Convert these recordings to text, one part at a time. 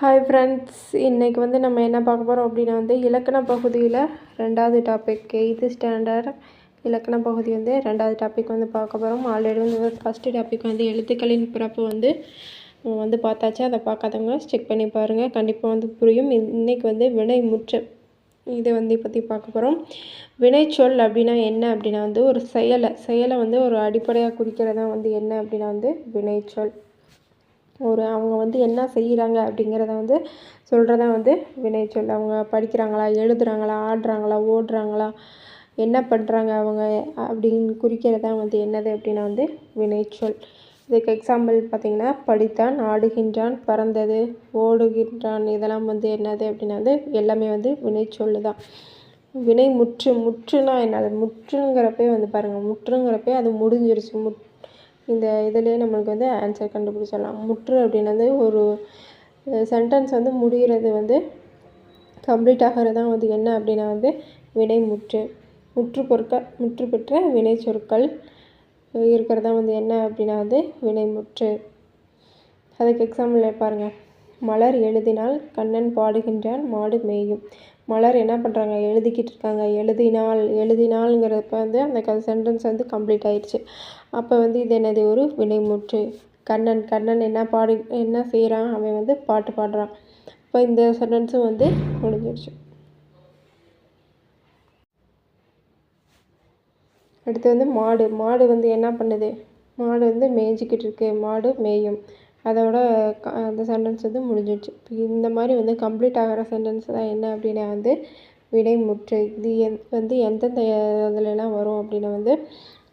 Hi friends, இன்றைக்கி வந்து நம்ம என்ன பார்க்க போகிறோம் அப்படின்னா வந்து இலக்கண பகுதியில் 2வது டாபிக் 8th ஸ்டாண்டர்ட் இலக்கண பகுதி வந்து 2வது டாபிக் வந்து பார்க்க போகிறோம். ஆல்ரெடி வந்து ஃபஸ்ட்டு டாபிக் வந்து எழுத்துக்களின் பிறப்பு வந்து பார்த்தாச்சு. அதை பார்க்காதவங்க செக் பண்ணி பாருங்கள், கண்டிப்பாக வந்து புரியும். இன்றைக்கி வந்து வினைமுற்று இதை வந்து பற்றி பார்க்க போகிறோம். வினைச்சொல் அப்படின்னா என்ன அப்படின்னா வந்து ஒரு செயலை வந்து ஒரு அடிப்படையாக குறிக்கிறதா வந்து என்ன அப்படின்னா வந்து வினைச்சொல். அவங்க வந்து என்ன செய்கிறாங்க அப்படிங்கிறத வந்து சொல்கிறதா வந்து வினைச்சொல். அவங்க படிக்கிறாங்களா, எழுதுகிறாங்களா, ஆடுறாங்களா, ஓடுறாங்களா, என்ன பண்ணுறாங்க அவங்க அப்படின்னு குறிக்கிறதா வந்து என்னது அப்படின்னா வந்து வினைச்சொல். இதுக்கு எக்ஸாம்பிள் பார்த்திங்கன்னா படித்தான், ஆடுகின்றான், பறந்தது, ஓடுகின்றான், இதெல்லாம் வந்து என்னது அப்படின்னா வந்து எல்லாமே வந்து வினைச்சொல் தான். முற்றுனா என்னது? முற்றுங்கிறப்பே வந்து பாருங்கள், முற்றுங்கிறப்பே அது முடிஞ்சிருச்சு. இந்த இதிலே நம்மளுக்கு வந்து ஆன்சர் கண்டுபிடிச்சிடலாம். முற்று அப்படின்னது ஒரு சென்டென்ஸ் வந்து முடிகிறது வந்து கம்ப்ளீட் ஆகிறது தான் வந்து என்ன அப்படின்னா வந்து வினைமுற்று. முற்று பெற்ற வினை சொற்கள் இருக்கிறதா வந்து என்ன அப்படின்னா வந்து வினைமுற்று. அதுக்கு எக்ஸாம்பிள் பாருங்கள். மலர் எழுதினால், கண்ணன் பாடுகின்றான், மாடு மேயும். மலர் என்ன பண்ணுறாங்க? எழுதிக்கிட்டு இருக்காங்க. எழுதினால்ங்கிறப்ப வந்து அந்த சென்டென்ஸ் வந்து கம்ப்ளீட் ஆயிடுச்சு. அப்போ வந்து இது என்னது? ஒரு வினைமுற்று. கண்ணன் என்ன செய்கிறான்? அவன் வந்து பாட்டு பாடுறான். இப்போ இந்த சென்டென்ஸும் வந்து முடிஞ்சிடுச்சு. அடுத்து வந்து மாடு வந்து என்ன பண்ணுது? மாடு வந்து மேய்ஞ்சிக்கிட்டு இருக்கு. மாடு மேயும். அதோட அந்த சென்டென்ஸ் வந்து முடிஞ்சிடுச்சு. இந்த மாதிரி வந்து கம்ப்ளீட் ஆகிற சென்டென்ஸ் தான் என்ன அப்படின்னா வந்து வினைமுற்று. இது வந்து எந்தெந்த இதுலலாம் வரும் அப்படின்னா வந்து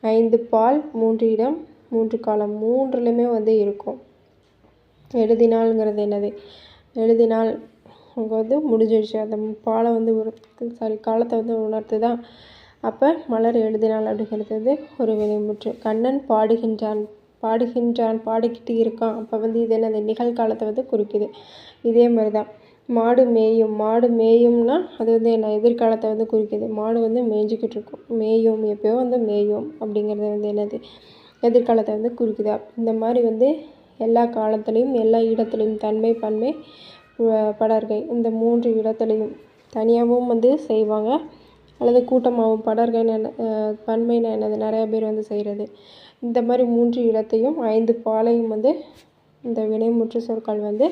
5 பால், 3 இடம், 3 காலம், 3லையுமே வந்து இருக்கும். எழுதினால்ங்கிறது என்னது? எழுதினால் அங்கே வந்து முடிஞ்சிடுச்சு. அந்த பாலை வந்து காலத்தை வந்து உணர்த்து தான். அப்போ மலர் எழுதினாள் அப்படிங்கிறது வந்து ஒரு வினைமுற்று. கண்ணன் பாடிக்கிட்டு இருக்கான். அப்போ வந்து இது என்னது? நிகழ்காலத்தை வந்து குறிக்குது. இதே மாதிரி தான் மாடு மேயும்னா அது வந்து என்ன? எதிர்காலத்தை வந்து குறிக்குது. மாடு வந்து மேய்ஞ்சிக்கிட்டு இருக்கும். மேயும், எப்போயோ வந்து மேயும் அப்படிங்கிறது வந்து என்னது? எதிர்காலத்தை வந்து குறிக்குது. இந்த மாதிரி வந்து எல்லா காலத்துலேயும் எல்லா இடத்துலையும் தன்மை, பன்மை, படர்கை இந்த 3 இடத்துலையும் தனியாகவும் வந்து செய்வாங்க அல்லது கூட்டமாகவும். படர்கைன்னு பன்மைன்னு என்னது? நிறைய பேர் வந்து செய்கிறது. இந்த மாதிரி 3 இடத்தையும் 5 பாலையும் வந்து இந்த வினைமுற்று சொற்கள் வந்து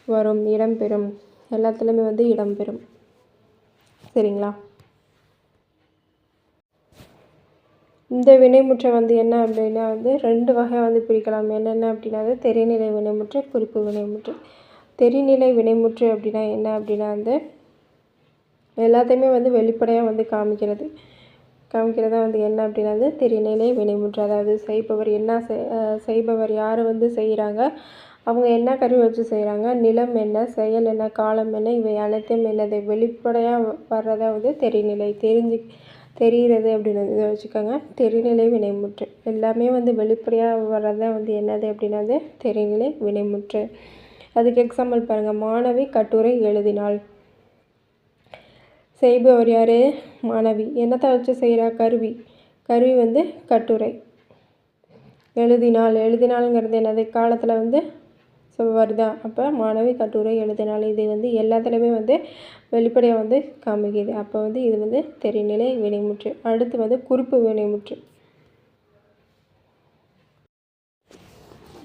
வரும், இடம்பெறும். எல்லாத்துலேயுமே வந்து இடம்பெறும். சரிங்களா? இந்த வினைமுற்றை வந்து என்ன அப்படின்னா வந்து 2 வகையாக வந்து பிரிக்கலாம். என்னென்ன அப்படின்னா வந்து தெரிநிலை வினைமுற்று, குறிப்பு வினைமுற்று. தெரிநிலை வினைமுற்று அப்படின்னா என்ன அப்படின்னா வந்து எல்லாத்தையுமே வந்து வெளிப்படையாக வந்து காமிக்கிறதா வந்து என்ன அப்படின்னா வந்து தெரிநிலை வினைமுற்று. அதாவது செய்பவர் யார் வந்து செய்கிறாங்க, அவங்க என்ன கருவி வச்சு செய்கிறாங்க, நிலம் என்ன, செயல் என்ன, காலம் என்ன, இவை அனைத்தையும் என்னது? வெளிப்படையாக வர்றதா வந்து தெரிநிலை. தெரிகிறது அப்படின்னு இதை வச்சுக்கோங்க. தெரிநிலை வினைமுற்று எல்லாமே வந்து வெளிப்படையாக வர்றதா வந்து என்னது அப்படின்னா வந்து தெரிநிலை வினைமுற்று. அதுக்கு எக்ஸாம்பிள் பாருங்கள். மாணவி கட்டுரை எழுதினாள். செய்பவர் யார்? மாணவி. என்னத்தை வச்சு செய்கிறா? கருவி வந்து கட்டுரை. எழுதினாளுங்கிறது என்னது? காலத்தில் வந்து வருதா? அப்போ மாணவி கட்டுரை எழுதினாள். இது வந்து எல்லாத்துலேயுமே வந்து வெளிப்படையாக வந்து காமிக்குது. அப்போ வந்து இது வந்து தெரிநிலை வினைமுற்று. அடுத்து வந்து குறிப்பு வினைமுற்று.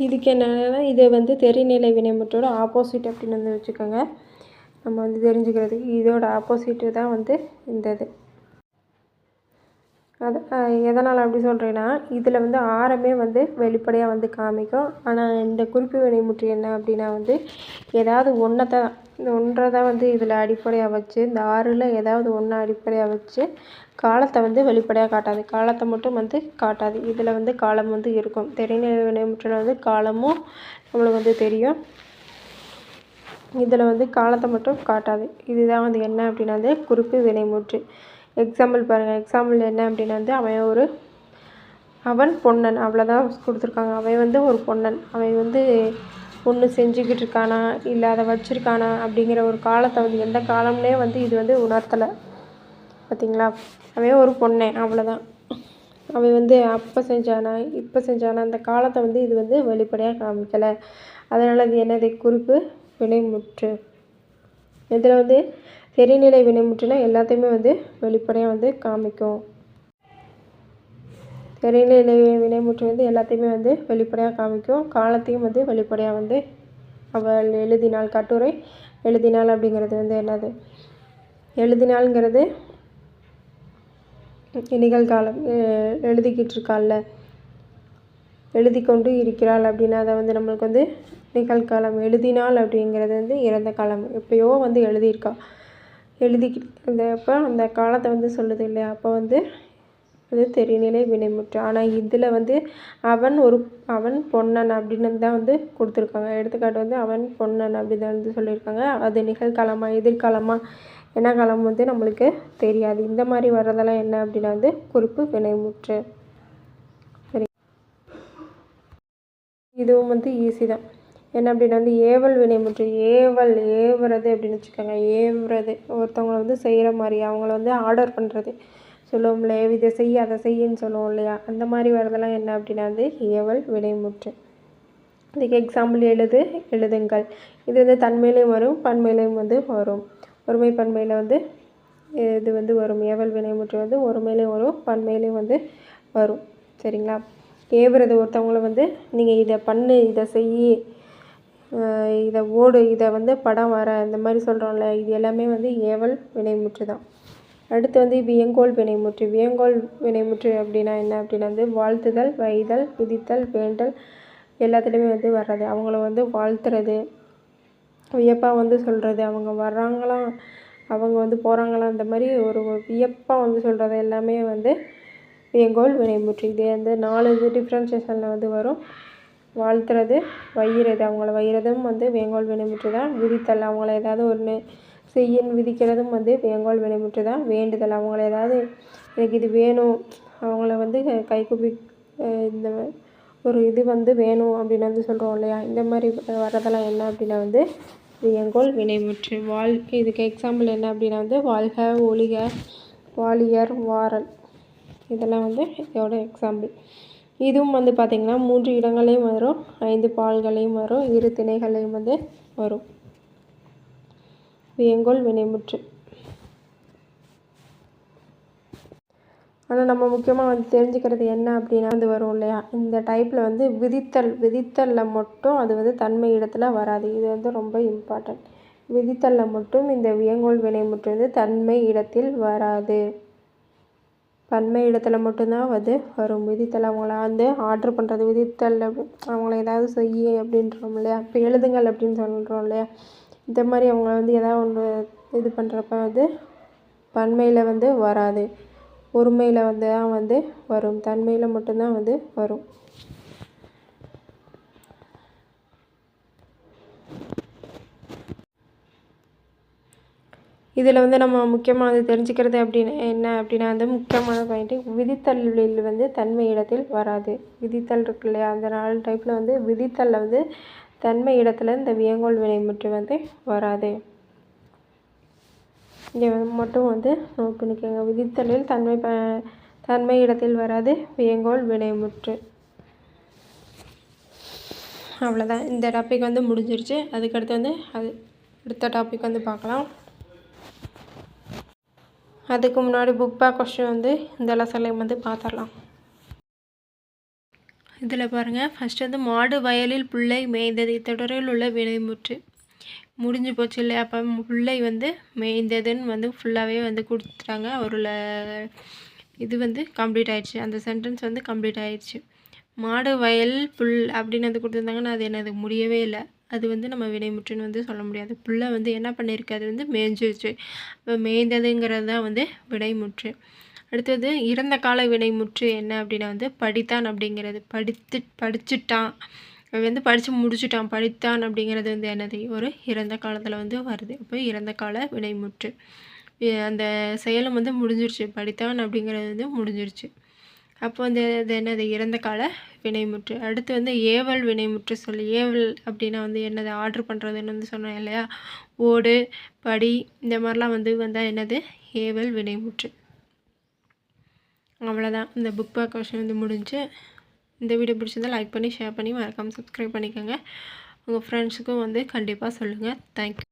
இதுக்கு என்னன்னா இது வந்து தெரிநிலை வினைமுற்றோட ஆப்போசிட் அப்படின்னு வந்து வச்சுக்கோங்க. நம்ம வந்து தெரிஞ்சுக்கிறதுக்கு இதோட ஆப்போசிட்டு தான் வந்து இந்த இது. அது எதனால் அப்படி சொல்கிறேன்னா இதில் வந்து ஆரமே வந்து வெளிப்படையாக வந்து காமிக்கும். ஆனால் இந்த குறிப்பு வினைமுற்று என்ன அப்படின்னா வந்து ஏதாவது ஒன்றை தான் வந்து இதில் அடிப்படையாக வச்சு, இந்த 6ல் ஏதாவது ஒன்று அடிப்படையாக வச்சு காலத்தை வந்து வெளிப்படையாக காட்டாது. காலத்தை மட்டும் வந்து காட்டாது. இதில் வந்து காலம் வந்து இருக்கும். தெரிநிலை வினைமுற்றில் வந்து காலமும் நம்மளுக்கு வந்து தெரியும். இதில் வந்து காலத்தை மட்டும் காட்டாது. இதுதான் வந்து என்ன அப்படின்னா வந்து குறிப்பு வினைமுற்று. எக்ஸாம்பிள் பாருங்கள். எக்ஸாம்பிள் என்ன அப்படின்னா வந்து அவன் பொன்னன், அவ்வளோதான் கொடுத்துருக்காங்க. அவன் வந்து ஒரு பொன்னன். அவன் வந்து ஒன்று செஞ்சுக்கிட்டு இருக்கானா இல்லை அதை வச்சுருக்கானா அப்படிங்கிற ஒரு காலத்தை வந்து எந்த காலம்னே வந்து இது வந்து உணர்த்தலை. பார்த்திங்களா? அவன் ஒரு பொண்ணன், அவ்வளோதான். அவன் வந்து அப்போ செஞ்சானா இப்போ செஞ்சானா அந்த காலத்தை வந்து இது வந்து வெளிப்படையாக காமிக்கலை. அதனால் அது என்னது? குறிப்பு வினைமுற்று. இதில் வந்து தெரிநிலை வினைமுற்றுனா எல்லாத்தையுமே வந்து வெளிப்படையாக வந்து காமிக்கும். தெரிநிலை வினைமுற்று வந்து எல்லாத்தையுமே வந்து வெளிப்படையாக காமிக்கும். காலத்தையும் வந்து வெளிப்படையாக வந்து அவள் எழுதினாள், கட்டுரை எழுதினாள் அப்படிங்கிறது வந்து என்னது? எழுதினாள்ங்கிறது நிகழ்காலம். எழுதிக்கிட்டு இருக்காள்ல, எழுதி கொண்டு இருக்கிறாள் அப்படின்னா அதை வந்து நம்மளுக்கு வந்து நிகழ்காலம். எழுதினாள் அப்படிங்கிறது வந்து இறந்த காலம், எப்பயோ வந்து எழுதியிருக்கா. அப்போ அந்த காலத்தை வந்து சொல்லுது இல்லையா? அப்போ வந்து அது தெரிநிலை வினைமுற்று. ஆனால் இதில் வந்து அவன் பொன்னன் அப்படின்னு தான் வந்து கொடுத்துருக்காங்க. எடுத்துக்காட்டு வந்து அவன் பொன்னன் அப்படி தான் வந்து சொல்லியிருக்காங்க. அது நிகழ்காலமா எதிர்காலமா என்ன காலம் வந்து நம்மளுக்கு தெரியாது. இந்த மாதிரி வர்றதெல்லாம் என்ன அப்படின்னா வந்து குறிப்பு வினைமுற்று. சரி, இதுவும் வந்து ஈஸி தான். என்ன அப்படின்னா வந்து ஏவல் வினைமுற்று. ஏவுறது அப்படின்னு வச்சுக்கோங்க. ஏவுறது ஒருத்தவங்களை வந்து செய்கிற மாதிரி, அவங்கள வந்து ஆர்டர் பண்ணுறது சொல்லுவோம் இல்லையா? இதை செய் அதை செய்யின்னு சொல்லுவோம் இல்லையா? அந்த மாதிரி வரதெல்லாம் என்ன அப்படின்னா வந்து ஏவல் வினைமுற்று. இதுக்கு எக்ஸாம்பிள் எழுதுங்கள். இது வந்து தன்மையிலையும் வரும், பன்மையிலையும் வந்து வரும். ஒருமை பன்மையில் வந்து இது வந்து வரும். ஏவல் வினைமுற்று வந்து ஒருமையிலையும் வரும், பன்மையிலையும் வந்து வரும். சரிங்களா? ஏவுறது ஒருத்தவங்களை வந்து நீங்கள் இதை பண்ணு, இதை செய், இதை ஓடு, இதை வந்து படம் வர, இந்த மாதிரி சொல்கிறோம்ல, இது எல்லாமே வந்து ஏவல் வினைமுற்று தான். அடுத்து வந்து வியங்கோல் வினைமுற்று. வியங்கோல் வினைமுற்று அப்படின்னா என்ன அப்படின்னா வந்து வாழ்த்துதல், வைதல், விதித்தல், வேண்டல் எல்லாத்துலேயுமே வந்து வர்றது. அவங்கள வந்து வாழ்த்துறது, வியப்பாக வந்து சொல்கிறது, அவங்க வர்றாங்களாம், அவங்க வந்து போகிறாங்களாம், இந்த மாதிரி ஒரு வியப்பாக வந்து சொல்கிறது எல்லாமே வந்து வியங்கோல் வினைமுற்று. இது வந்து 4 டிஃப்ரென்ஷியேஷனில் வந்து வரும். வாழ்த்துறது, வையிறது, அவங்கள வையிறதும் வந்து வியங்கோல் வினைமுற்று தான். விதித்தல், அவங்கள ஏதாவது ஒன்று செய்யின்னு விதிக்கிறதும் வந்து வியங்கோல் வினைமுற்று தான். வேண்டுதல், அவங்கள ஏதாவது எனக்கு இது வேணும், அவங்கள வந்து கைக்குப்பி இந்த ஒரு இது வந்து வேணும் அப்படின்னு வந்து சொல்கிறோம் இல்லையா? இந்த மாதிரி வர்றதெல்லாம் என்ன அப்படின்னா வந்து வியங்கோல் வினைமுற்று. இதுக்கு எக்ஸாம்பிள் என்ன அப்படின்னா வந்து வாழ்க, ஒளிக, வாழியர், வாரல் இதெல்லாம் வந்து இதோட எக்ஸாம்பிள். இதுவும் வந்து பார்த்திங்கன்னா 3 இடங்களையும் வரும், 5 பால்களையும் வரும், 2 திணைகளையும் வந்து வரும். வியங்கோல் வினைமுற்று. ஆனால் நம்ம முக்கியமாக வந்து தெரிஞ்சுக்கிறது என்ன அப்படின்னா வந்து வரும் இல்லையா? இந்த டைப்பில் வந்து விதித்தலில் மட்டும் அது வந்து தன்மை இடத்துல வராது. இது வந்து ரொம்ப இம்பார்ட்டன்ட். விதித்தலில் மட்டும் இந்த வியங்கோல் வினைமுற்று வந்து தன்மை இடத்தில் வராது. பன்மை இடத்துல மட்டும்தான் வந்து வரும். விதித்தல் அவங்கள வந்து ஆர்டர் பண்ணுறது, விதித்தல் அவங்கள ஏதாவது செய்ய அப்படின்றோம் இல்லையா? இப்போ எழுதுங்கள் அப்படின்னு சொல்கிறோம் இல்லையா? இந்த மாதிரி அவங்கள வந்து ஏதாவது ஒன்று இது பண்ணுறப்ப வந்து பன்மையில் வந்து வராது, ஒருமையில் வந்து தான் வந்து வரும், தன்மையில் மட்டும்தான் வந்து வரும். இதில் வந்து நம்ம முக்கியமாக அது தெரிஞ்சுக்கிறது அப்படின்னு என்ன அப்படின்னா வந்து முக்கியமான பாயிண்ட்டு விதித்தலில் வந்து தன்மை இடத்தில் வராது. விதித்தல் இருக்கு இல்லையா? அந்த 4 டைப்பில் வந்து விதித்தலில் வந்து தன்மை இடத்துல இந்த வியங்கோல் வினைமுற்று வந்து வராது. இங்கே மட்டும் வந்து நோட் பண்ணிக்கோங்க. விதித்தலில் தன்மை இடத்தில் வராது, வியங்கோல் வினைமுற்று. அவ்வளோதான். இந்த டாபிக் வந்து முடிஞ்சிருச்சு. அதுக்கடுத்து வந்து அடுத்த டாபிக் வந்து பார்க்கலாம். அதுக்கு முன்னாடி புக் பேக் கொஸ்டின் வந்து இந்த லெசன்லையும் வந்து பார்த்துடலாம். இதில் பாருங்கள், ஃபஸ்ட்டு வந்து மாடு வயலில் புல்லை மேய்ந்தது. இத்தொடரில் உள்ள வினைமுற்று முடிஞ்சு போச்சு இல்லையா? அப்போ புல்லை வந்து மேய்ந்ததுன்னு வந்து ஃபுல்லாகவே வந்து கொடுத்துட்டாங்க. ஒரு இது வந்து கம்ப்ளீட் ஆயிடுச்சு. அந்த சென்டென்ஸ் வந்து கம்ப்ளீட் ஆயிடுச்சு. மாடு வயல் புல் அப்படின்னு வந்து கொடுத்துருந்தாங்கன்னா அது என்னது முடியவே இல்லை. அது வந்து நம்ம வினைமுற்றுன்னு வந்து சொல்ல முடியாது. புல்லை வந்து என்ன பண்ணியிருக்கு, அது வந்து மேய்ஞ்சிருச்சு. இப்போ மேய்ந்ததுங்கிறது தான் வந்து வினைமுற்று. அடுத்தது இறந்த கால வினைமுற்று என்ன அப்படின்னா வந்து படித்தான் அப்படிங்கிறது. படிச்சுட்டான், வந்து படித்து முடிச்சுட்டான். படித்தான் அப்படிங்கிறது வந்து என்னது, ஒரு இறந்த காலத்தில் வந்து வருது. அப்போ இறந்த கால வினைமுற்று. அந்த செயலும் வந்து முடிஞ்சிருச்சு. படித்தான் அப்படிங்கிறது வந்து முடிஞ்சிருச்சு. அப்போ வந்து அது என்னது, இறந்த கால வினைமுற்று. அடுத்து வந்து ஏவல் வினைமுற்று சொல்லி, ஏவல் அப்படின்னா வந்து என்னது, ஆர்டர் பண்ணுறதுன்னு வந்து சொன்னேன் இல்லையா? ஓடு, படி இந்த மாதிரிலாம் வந்து வந்தால் என்னது, ஏவல் வினைமுற்று. அவ்வளோதான். இந்த புக் பேக் கொஸ்டின் வந்து முடிஞ்சு. இந்த வீடியோ பிடிச்சிருந்தால் லைக் பண்ணி ஷேர் பண்ணி மறக்காமல் சப்ஸ்கிரைப் பண்ணிக்கோங்க. உங்கள் ஃப்ரெண்ட்ஸுக்கும் வந்து கண்டிப்பாக சொல்லுங்கள். தேங்க்யூ.